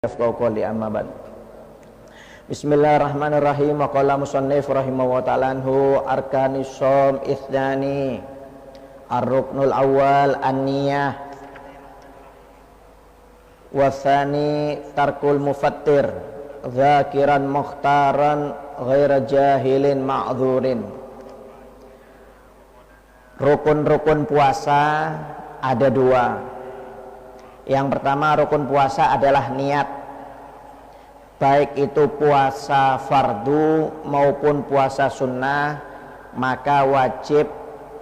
Qawli amma ba'd. Bismillahirrahmanirrahim. Wa qala musannif rahimahullah ta'ala anhu arkanis shaum ithnani. Ar-ruknul awal an-niyah. Wa tsani tarkul mufattir. Dzakiran mukhtaran ghaira jahilin ma'dzurin. Rukun-rukun puasa ada dua. Yang pertama, rukun puasa adalah niat, baik itu puasa fardu maupun puasa sunnah, maka wajib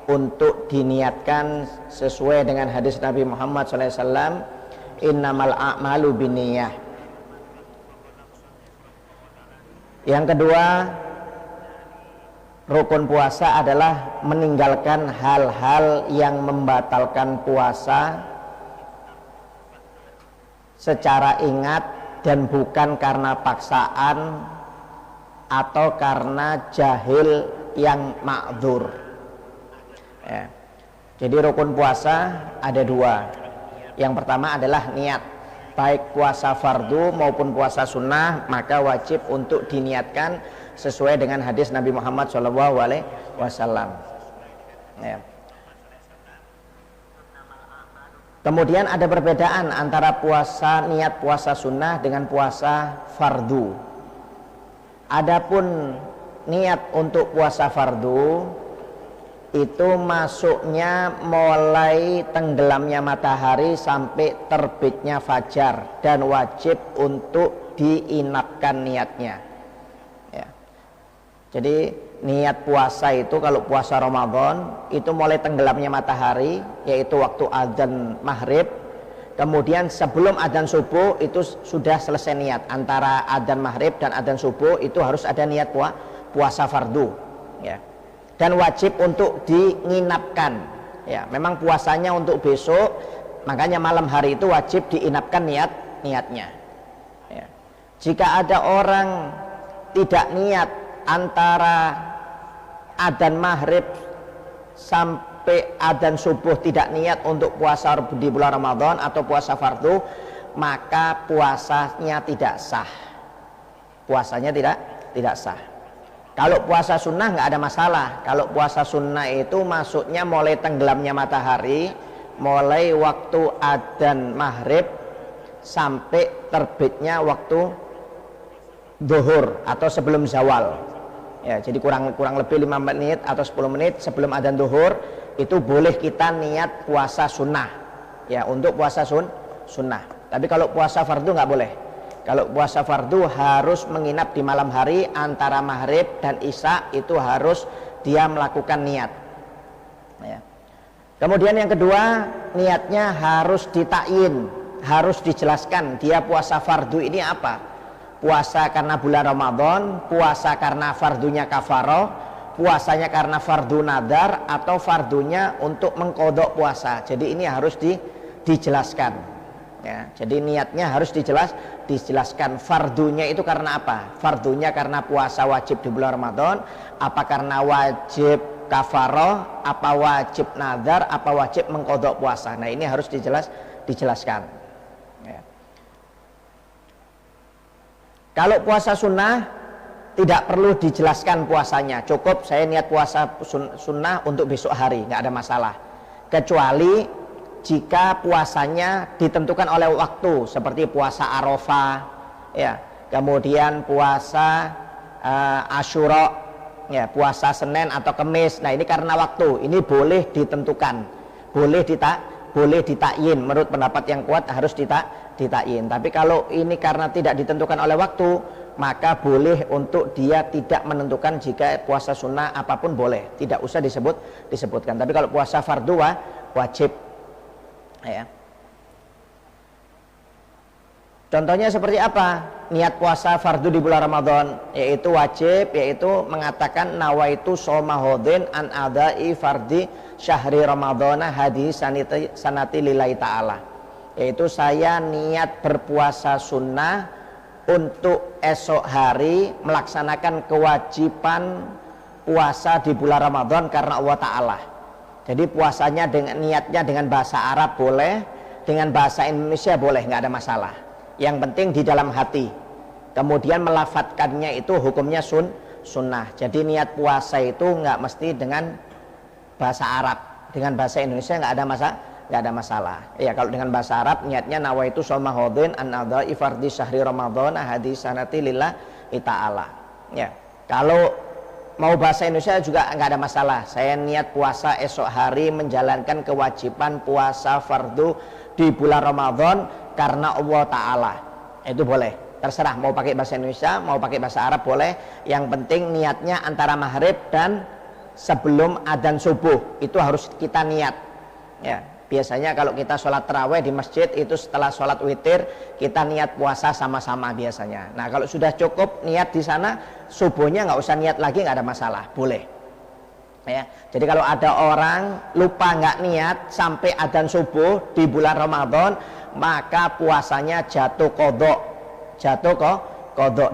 untuk diniatkan sesuai dengan hadis Nabi Muhammad SAW, innamal a'malu binniyah. Yang kedua, rukun puasa adalah meninggalkan hal-hal yang membatalkan puasa secara ingat dan bukan karena paksaan atau karena jahil yang ma'dzur. Ya. Jadi rukun puasa ada dua. Yang pertama adalah niat, baik puasa fardu maupun puasa sunnah, maka wajib untuk diniatkan sesuai dengan hadis Nabi Muhammad SAW. Ya. Kemudian ada perbedaan antara niat puasa sunnah dengan puasa fardu. Adapun niat untuk puasa fardu itu masuknya mulai tenggelamnya matahari sampai terbitnya fajar, dan wajib untuk diinapkan niatnya. Ya. Jadi niat puasa itu kalau puasa Ramadan itu mulai tenggelamnya matahari, yaitu waktu adzan maghrib. Kemudian sebelum adzan subuh itu sudah selesai niat. Antara adzan maghrib dan adzan subuh itu harus ada niat puasa fardu, ya. Dan wajib untuk diinapkan, ya. Memang puasanya untuk besok, makanya malam hari itu wajib diinapkan niatnya, ya. Jika ada orang tidak niat antara adzan maghrib sampai adzan subuh, tidak niat untuk puasa di bulan Ramadan atau puasa fardu, maka puasanya tidak sah. Puasanya tidak sah. Kalau puasa sunnah nggak ada masalah. Kalau puasa sunnah itu masuknya mulai tenggelamnya matahari, mulai waktu adzan maghrib sampai terbitnya waktu zuhur atau sebelum zawal. Ya, jadi kurang lebih 5 menit atau 10 menit sebelum adzan zuhur itu boleh kita niat puasa sunnah, ya, untuk puasa sunnah. Tapi kalau puasa fardu nggak boleh. Kalau puasa fardu harus menginap di malam hari antara maghrib dan isya, itu harus dia melakukan niat, ya. Kemudian yang kedua, niatnya harus ditakyin, harus dijelaskan dia puasa fardu ini apa. Puasa karena bulan Ramadan, puasa karena fardunya kafaroh, puasanya karena fardu nadar, atau fardunya untuk mengkodok puasa. Jadi ini harus dijelaskan, ya. Jadi niatnya harus dijelaskan. Fardunya itu karena apa? Fardunya karena puasa wajib di bulan Ramadan, apa karena wajib kafaroh, apa wajib nadar, apa wajib mengkodok puasa. Nah, ini harus dijelaskan. Kalau puasa sunnah tidak perlu dijelaskan puasanya, cukup saya niat puasa sunnah untuk besok hari, nggak ada masalah. Kecuali jika puasanya ditentukan oleh waktu, seperti puasa Arafah, ya, kemudian puasa Asyura, ya, puasa Senin atau Kamis. Nah, ini karena waktu, ini boleh ditentukan, boleh ditakyin. Menurut pendapat yang kuat harus ditakyin. Tapi kalau ini karena tidak ditentukan oleh waktu, maka boleh untuk dia tidak menentukan. Jika puasa sunnah apapun boleh, tidak usah disebutkan. Tapi kalau puasa fardu wajib, ya. Contohnya seperti apa? Niat puasa fardu di bulan Ramadan, yaitu wajib, yaitu mengatakan nawaitu shoma hodin an adai fardi syahri ramadhana hadi sanati lillahi ta'ala, yaitu saya niat berpuasa sunnah untuk esok hari melaksanakan kewajiban puasa di bulan Ramadan karena Allah Ta'ala. Jadi puasanya niatnya dengan bahasa Arab boleh, dengan bahasa Indonesia boleh, nggak ada masalah. Yang penting di dalam hati. Kemudian melafatkannya itu hukumnya sunnah. Jadi niat puasa itu nggak mesti dengan bahasa Arab. Dengan bahasa Indonesia nggak ada masalah. Ya, kalau dengan bahasa Arab niatnya nawaitu shoma ghadin an adai fardhi syahri ramadhan hadis sanati lillahi ta'ala. Ya. Kalau mau bahasa Indonesia juga nggak ada masalah. Saya niat puasa esok hari menjalankan kewajiban puasa fardu di bulan Ramadan karena Allah Ta'ala. Itu boleh. Terserah mau pakai bahasa Indonesia, mau pakai bahasa Arab boleh. Yang penting niatnya antara maghrib dan sebelum adzan subuh itu harus kita niat. Ya, biasanya kalau kita sholat tarawih di masjid itu setelah sholat witir kita niat puasa sama-sama biasanya. Nah kalau sudah cukup niat di sana, subuhnya nggak usah niat lagi, nggak ada masalah, boleh. Ya, jadi kalau ada orang lupa nggak niat sampai adzan subuh di bulan Ramadan, maka puasanya jatuh kodok,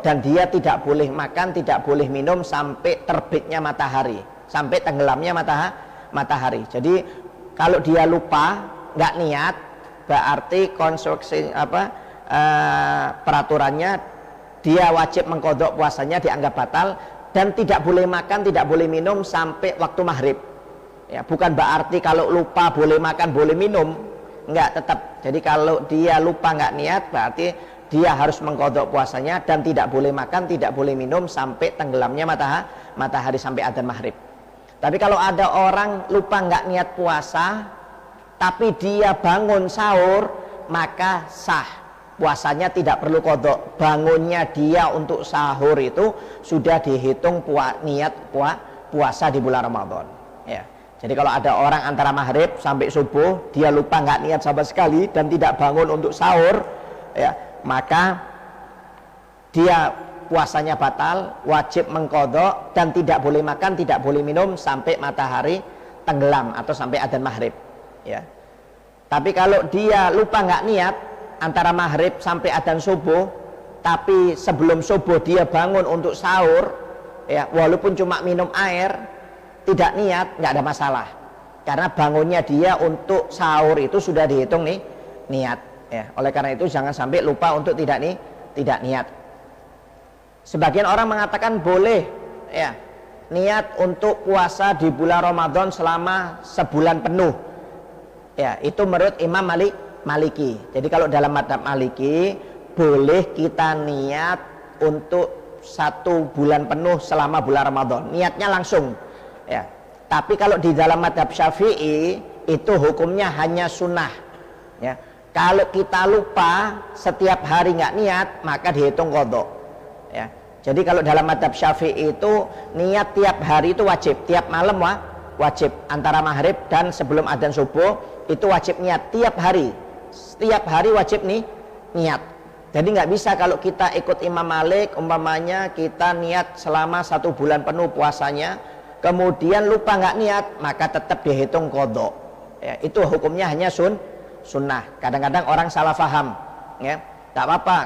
dan dia tidak boleh makan, tidak boleh minum sampai terbitnya matahari, sampai tenggelamnya matahari. Jadi kalau dia lupa nggak niat, berarti konstruksi peraturannya dia wajib mengkodok puasanya, dianggap batal, dan tidak boleh makan, tidak boleh minum sampai waktu maghrib. Ya, bukan berarti kalau lupa boleh makan, boleh minum, enggak, tetap. Jadi kalau dia lupa nggak niat, berarti dia harus mengkodok puasanya dan tidak boleh makan, tidak boleh minum sampai tenggelamnya matahari sampai adzan maghrib. Tapi kalau ada orang lupa nggak niat puasa, tapi dia bangun sahur, maka sah. Puasanya tidak perlu kodok. Bangunnya dia untuk sahur itu sudah dihitung niat puasa di bulan Ramadan. Ya. Jadi kalau ada orang antara maghrib sampai subuh dia lupa nggak niat sama sekali dan tidak bangun untuk sahur, ya, maka dia puasanya batal, wajib mengkodok dan tidak boleh makan, tidak boleh minum sampai matahari tenggelam atau sampai adzan maghrib. Ya. Tapi kalau dia lupa nggak niat antara maghrib sampai adzan subuh, tapi sebelum subuh dia bangun untuk sahur, ya, walaupun cuma minum air, tidak niat, nggak ada masalah, karena bangunnya dia untuk sahur itu sudah dihitung nih niat. Ya, oleh karena itu jangan sampai lupa untuk tidak niat. Sebagian orang mengatakan boleh, ya, niat untuk puasa di bulan Ramadan selama sebulan penuh. Ya, itu menurut Imam Maliki. Jadi kalau dalam mazhab Maliki boleh kita niat untuk 1 bulan penuh selama bulan Ramadan, niatnya langsung. Ya. Tapi kalau di dalam mazhab Syafi'i itu hukumnya hanya sunnah. Ya. Kalau kita lupa setiap hari nggak niat, maka dihitung qadha. Ya. Jadi kalau dalam mazhab Syafi'i itu niat tiap hari itu wajib, tiap malam wajib, antara maghrib dan sebelum adzan subuh itu wajib niat tiap hari. Setiap hari wajib niat. Jadi nggak bisa kalau kita ikut Imam Malik, umpamanya kita niat selama 1 bulan penuh puasanya, kemudian lupa nggak niat, maka tetap dihitung qadha. Ya, itu hukumnya hanya sunnah. Kadang-kadang orang salah paham, ya, nggak apa-apa